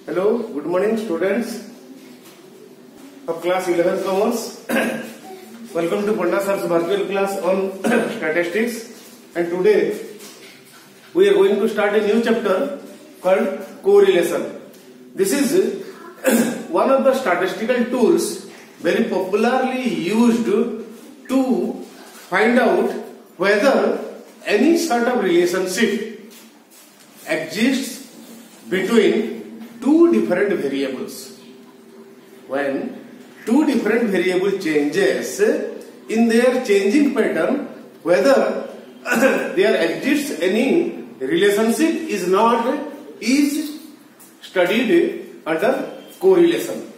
Hello, good morning students of class 11 commerce. Welcome to Panda Sir's virtual class on statistics, and today we are going to start a new chapter called correlation. This is one of the statistical tools very popularly used to find out whether any sort of relationship exists between two different variables. When two different variable changes in their changing pattern, whether there exists any relationship is studied under correlation.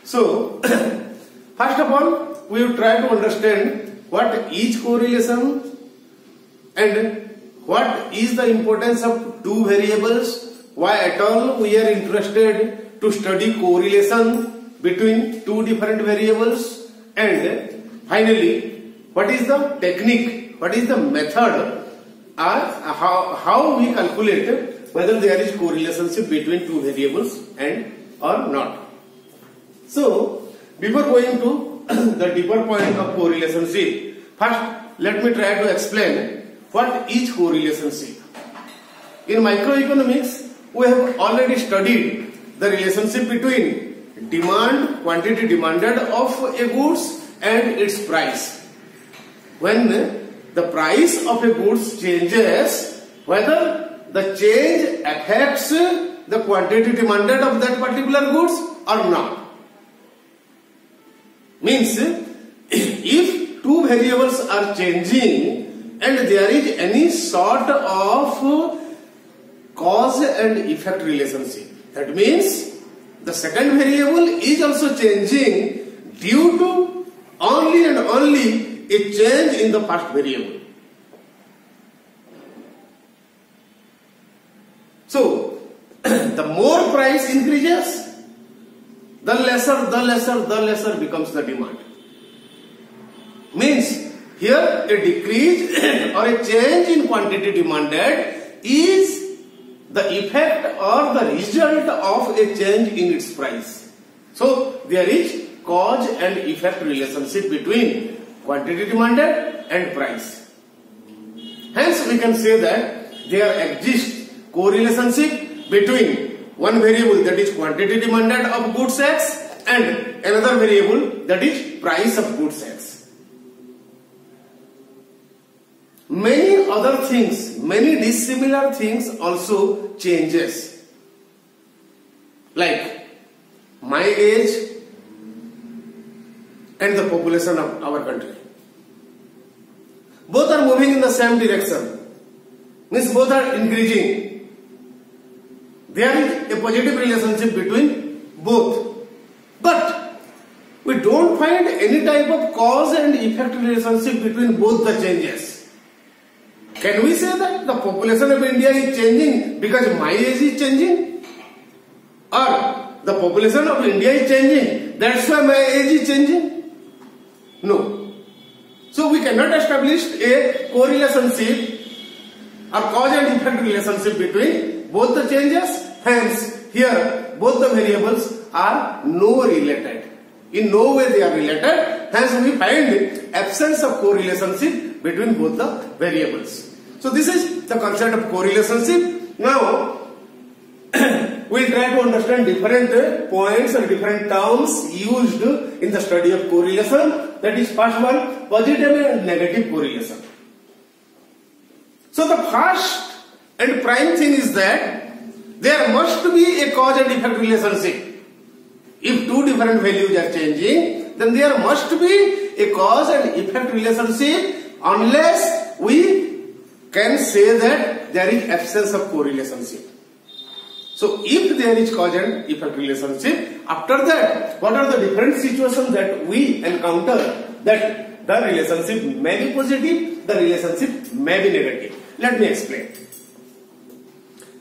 So, first of all, we will try to understand what is correlation and what is the importance of two variables, why at all we are interested to study correlation between two different variables, and finally, what is the technique, what is the method, or how we calculate whether there is correlation between two variables and or not. So, before going to the deeper point of correlation, first let me try to explain what is correlation. In microeconomics, we have already studied the relationship between demand, quantity demanded of a goods and its price. When the price of a goods changes, whether the change affects the quantity demanded of that particular goods or not. Means, if two variables are changing and there is any sort of cause and effect relationship, that means the second variable is also changing due to only and only a change in the first variable. So, the more price increases, the lesser becomes the demand. Means, here a decrease or a change in quantity demanded is the effect or the result of a change in its price. So, there is cause and effect relationship between quantity demanded and price. Hence, we can say that there exists correlation between one variable, that is quantity demanded of goods X, and another variable, that is price of goods X. Many other things, many dissimilar things also changes. Like my age and the population of our country. Both are moving in the same direction. Means both are increasing. There is a positive relationship between both. But we don't find any type of cause and effect relationship between both the changes. Can we say that the population of India is changing because my age is changing? Or the population of India is changing, that's why my age is changing? No. So we cannot establish a correlation or cause and effect relationship between both the changes. Hence, here both the variables are no related. In no way they are related. Hence, we find absence of correlation between both the variables. So, this is the concept of correlation. Now, we will try to understand different points and different terms used in the study of correlation. That is first one, positive and negative correlation. So, the first and prime thing is that there must be a cause and effect relationship. If two different values are changing, then there must be a cause and effect relationship unless we can say that there is absence of correlation. So, if there is cause and effect relationship, after that, what are the different situations that we encounter that the relationship may be positive, the relationship may be negative. Let me explain.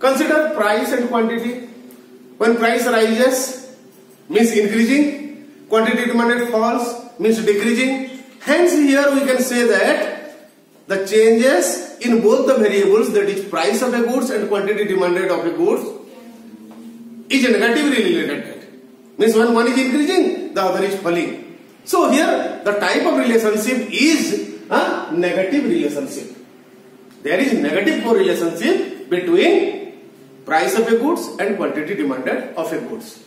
Consider price and quantity. When price rises, means increasing, quantity demanded falls, means decreasing. Hence here we can say that the changes in both the variables, that is price of a goods and quantity demanded of a goods, is negatively related. Means when one is increasing, the other is falling. So here the type of relationship is a negative relationship. There is negative correlationship between price of a goods and quantity demanded of a goods.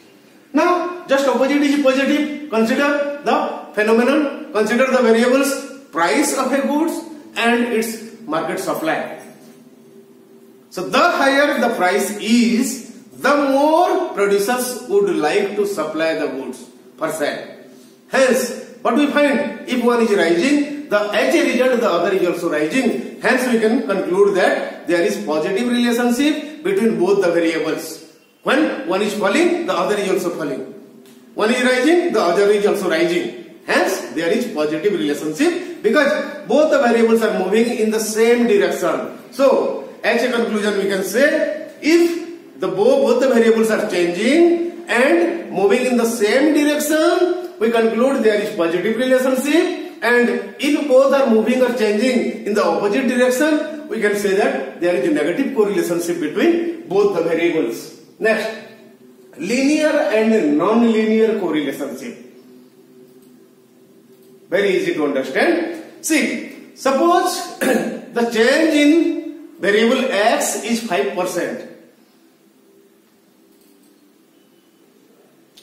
Now just opposite is positive. Consider the phenomenon, consider the variables price of a goods and its market supply. So the higher the price is, the more producers would like to supply the goods per se. Hence, what we find, if one is rising, as a result the other is also rising. Hence we can conclude that there is positive relationship between both the variables. When one is falling, the other is also falling. One is rising, the other is also rising. Hence there is positive relationship because both the variables are moving in the same direction. So as a conclusion we can say, if both the variables are changing and moving in the same direction, we conclude there is positive relationship. And if both are moving or changing in the opposite direction, we can say that there is a negative correlationship between both the variables. Next, linear and non-linear correlationship. Very easy to understand. See, suppose the change in variable x is 5%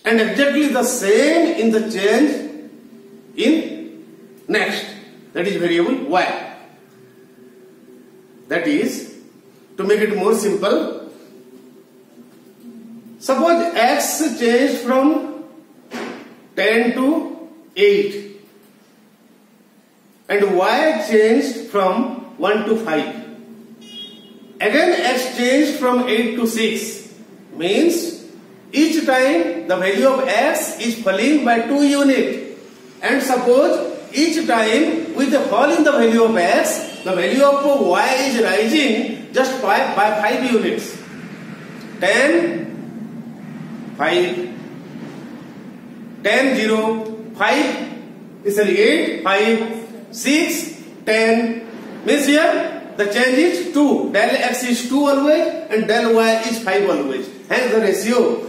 and exactly the same in the change in next, that is variable y. That is, to make it more simple, suppose x changed from 10 to 8 and y changed from 1 to 5. Again x changed from 8 to 6, means each time the value of x is falling by 2 units. And suppose each time with the fall in the value of x, the value of y is rising just by 5 units. 10, 5, 10, 0, 5, 8, 5, 6, 10, means here the change is 2. Del x is 2 always and del y is 5 always. Hence the ratio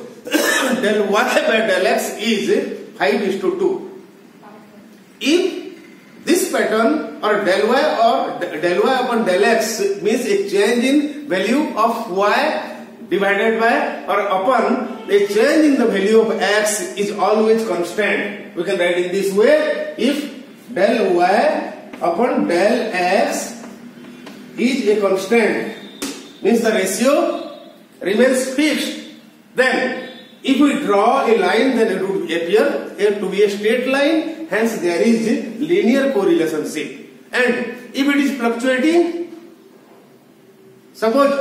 del y by del x is 5:2. If this pattern or del y upon del x means a change in value of y divided by or upon a change in the value of x is always constant, we can write in this way: if del y upon del x is a constant, means the ratio remains fixed, then if we draw a line, then it would appear to be a straight line. Hence there is a linear correlationship. And if it is fluctuating, suppose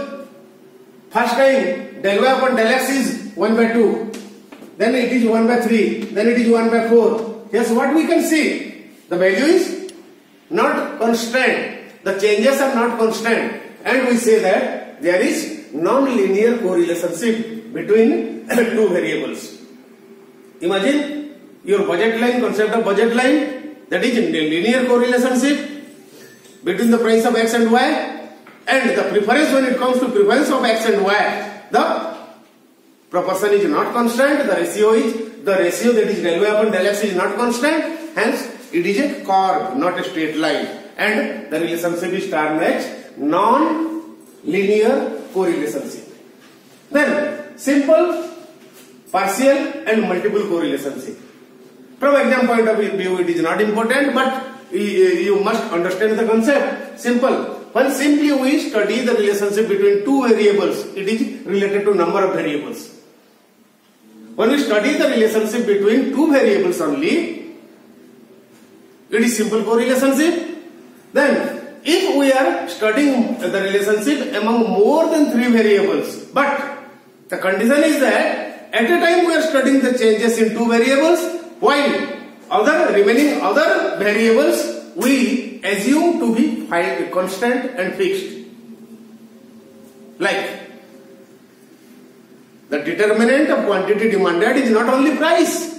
first time del y upon del x is 1 by 2, then it is 1 by 3, then it is 1 by 4. Yes, what we can see, the value is not constant, the changes are not constant, and we say that there is non-linear correlationship between two variables. Imagine your budget line, concept of budget line, that is linear correlationship between the price of x and y, and the preference, when it comes to preference of x and y, the proportion is not constant, the ratio that is del y upon del x is not constant, hence it is a curve, not a straight line, and the relationship is termed as non-linear correlationship. Then simple, partial and multiple correlationship. From exam point of view it is not important, but you must understand the concept. Simple. When simply we study the relationship between two variables, it is related to number of variables. When we study the relationship between two variables only, it is simple correlationship. Then if we are studying the relationship among more than 3 variables, but the condition is that at a time we are studying the changes in 2 variables, while remaining other variables we assume to be constant and fixed. Like the determinant of quantity demanded is not only price,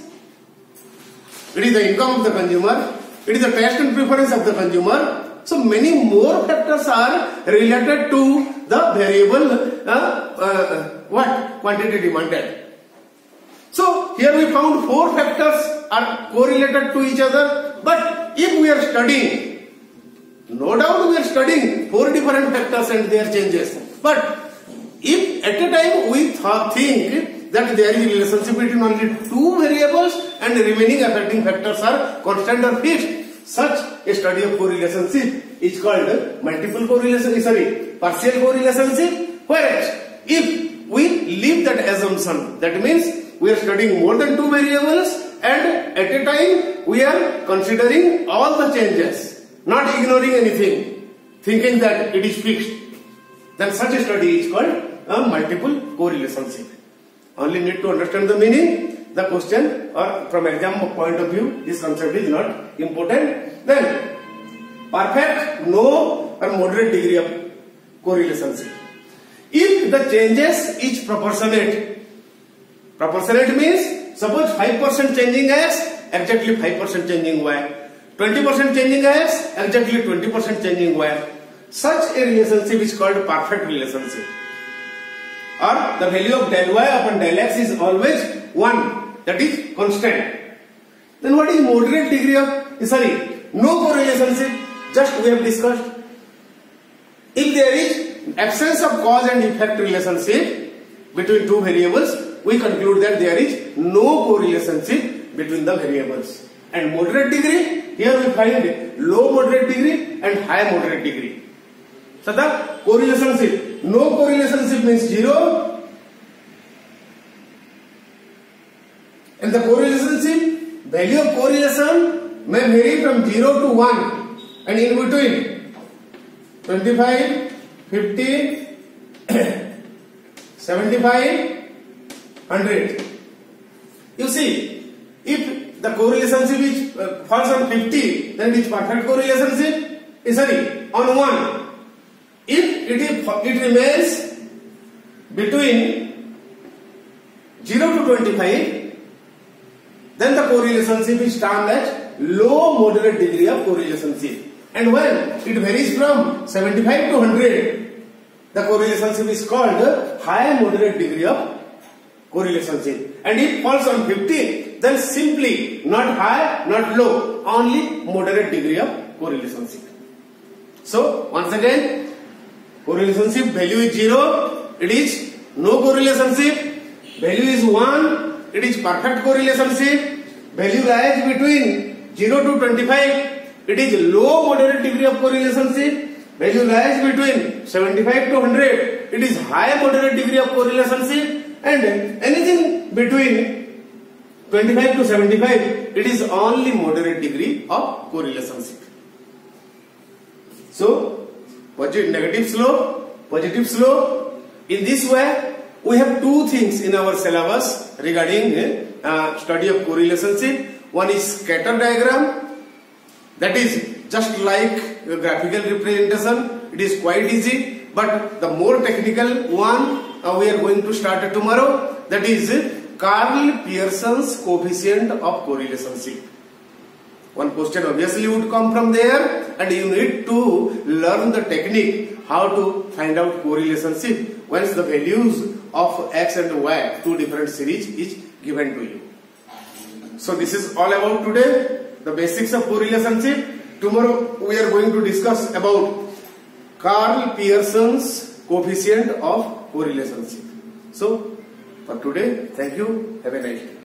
it is the income of the consumer, it is the taste and preference of the consumer. So many more factors are related to the variable quantity demanded. So here we found 4 factors are correlated to each other. But if we are studying, no doubt we are studying 4 different factors and their changes. But if at a time we think that there is a relationship between only 2 variables and the remaining affecting factors are constant or fixed, such a study of correlationship is called partial correlationship. Whereas if we leave that assumption, that means we are studying more than 2 variables and at a time we are considering all the changes, not ignoring anything, thinking that it is fixed, then such a study is called a multiple correlationship. Only need to understand the meaning. The question or from exam point of view, this concept is not important. Then perfect, no or moderate degree of correlationship. If the changes is proportionate means suppose 5% changing X, exactly 5% changing Y, 20% changing X, exactly 20% changing Y. Such a relationship is called perfect relationship. Or the value of del Y upon del X is always 1. That is constant. Then what is moderate degree of, no correlationship? Just we have discussed. If there is absence of cause and effect relationship between 2 variables, we conclude that there is no correlationship between the variables. And moderate degree, here we find low moderate degree and high moderate degree. So the correlationship, no correlationship means 0. And the correlationship, value of correlation may vary from 0 to 1 and in between 25, 50, 75, 100. You see, if the correlationship is falls on 50, then it is perfect correlationship. On 1. If it remains between 0 to 25, then the correlationship is termed as low moderate degree of correlationship. And when it varies from 75 to 100, the correlationship is called high moderate degree of correlationship. And if falls on 50, then simply not high, not low, only moderate degree of correlationship. So once again, correlationship value is 0, it is no correlationship. Value is 1, it is perfect correlationship. Value lies between 0 to 25, it is low moderate degree of correlationship. Value lies between 75 to 100, it is high moderate degree of correlationship. And anything between 25 to 75, it is only moderate degree of correlationship. So negative slope, positive slope. In this way, we have 2 things in our syllabus regarding study of correlationship. One is scatter diagram, that is just like a graphical representation. It is quite easy, but the more technical one we are going to start tomorrow, that is Karl Pearson's coefficient of correlationship. One question obviously would come from there, and you need to learn the technique how to find out correlationship once the values of X and Y, 2 different series is given to you. So this is all about today, the basics of correlationship. Tomorrow we are going to discuss about Karl Pearson's coefficient of correlationship. So for today, thank you. Have a nice day.